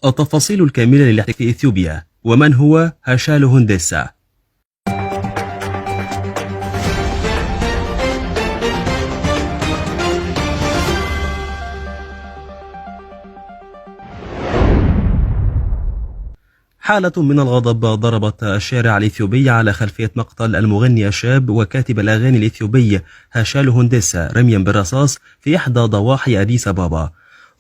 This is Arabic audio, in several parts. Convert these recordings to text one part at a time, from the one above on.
التفاصيل الكاملة للاحتجاج في إثيوبيا، ومن هو هاشالو هندسة؟ حالة من الغضب ضربت الشارع الإثيوبي على خلفية مقتل المغني الشاب وكاتب الأغاني الإثيوبي هاشالو هندسة رميا بالرصاص في إحدى ضواحي أديس أبابا.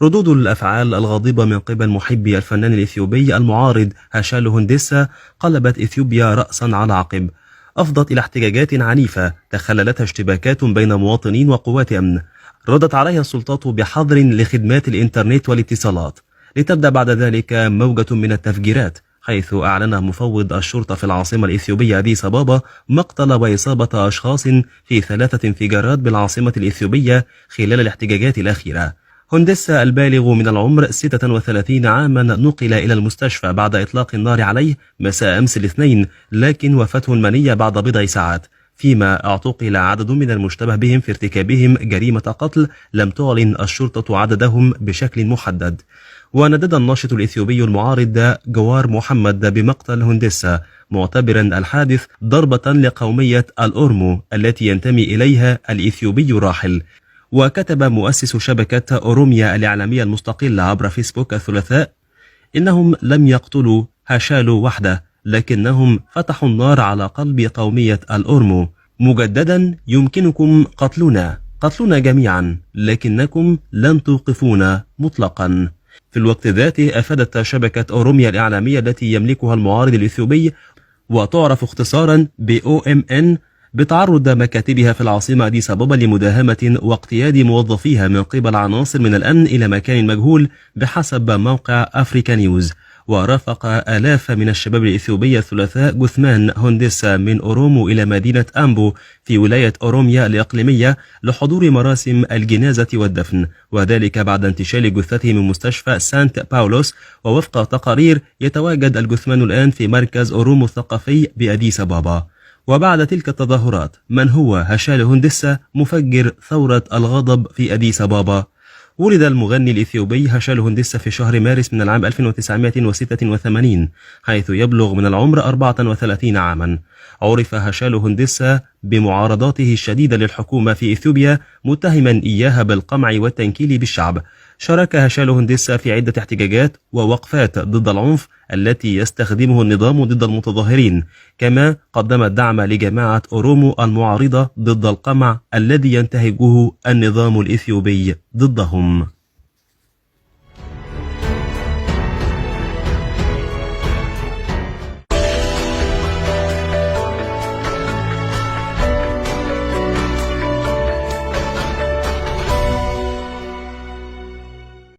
ردود الأفعال الغاضبة من قبل محبي الفنان الإثيوبي المعارض هاشالو هندسة قلبت إثيوبيا رأسا على عقب، أفضت إلى احتجاجات عنيفة تخللتها اشتباكات بين مواطنين وقوات أمن، ردت عليها السلطات بحظر لخدمات الإنترنت والاتصالات، لتبدأ بعد ذلك موجة من التفجيرات، حيث أعلن مفوض الشرطة في العاصمة الإثيوبية أديس أبابا مقتل وإصابة أشخاص في 3 انفجارات بالعاصمة الإثيوبية خلال الاحتجاجات الأخيرة. هندسة البالغ من العمر 36 عاما نقل إلى المستشفى بعد إطلاق النار عليه مساء أمس الاثنين، لكن وفاته المنية بعد بضع ساعات، فيما اعتقل عدد من المشتبه بهم في ارتكابهم جريمة قتل لم تعلن الشرطة عددهم بشكل محدد. وندد الناشط الإثيوبي المعارض جوار محمد بمقتل هندسة، معتبرا الحادث ضربة لقومية الأورمو التي ينتمي إليها الإثيوبي الراحل. وكتب مؤسس شبكة أوروميا الإعلامية المستقلة عبر فيسبوك الثلاثاء: إنهم لم يقتلوا هاشالو وحده، لكنهم فتحوا النار على قلب قومية الأورمو. مجددا يمكنكم قتلنا جميعا، لكنكم لن توقفونا مطلقا. في الوقت ذاته أفادت شبكة أوروميا الإعلامية التي يملكها المعارض الإثيوبي وتعرف اختصارا ب OMN بتعرض مكاتبها في العاصمة أديس أبابا لمداهمة واقتياد موظفيها من قبل عناصر من الأمن إلى مكان مجهول بحسب موقع أفريكا نيوز. ورافق آلاف من الشباب الإثيوبي الثلاثاء جثمان هندسة من أورومو إلى مدينة أمبو في ولاية أوروميا الإقليمية لحضور مراسم الجنازة والدفن، وذلك بعد انتشال جثته من مستشفى سانت باولوس. ووفق تقارير يتواجد الجثمان الآن في مركز أورومو الثقافي بأديس أبابا. وبعد تلك التظاهرات، من هو هاشالو هندسة مفجر ثورة الغضب في أديس أبابا؟ ولد المغني الإثيوبي هاشالو هندسة في شهر مارس من العام 1986، حيث يبلغ من العمر 34 عاما. عرف هاشالو هندسة بمعارضاته الشديدة للحكومة في إثيوبيا، متهما إياها بالقمع والتنكيل بالشعب. شارك هاشالو هندسة في عدة احتجاجات ووقفات ضد العنف التي يستخدمه النظام ضد المتظاهرين، كما قدم الدعم لجماعة أورومو المعارضة ضد القمع الذي ينتهجه النظام الإثيوبي ضدهم.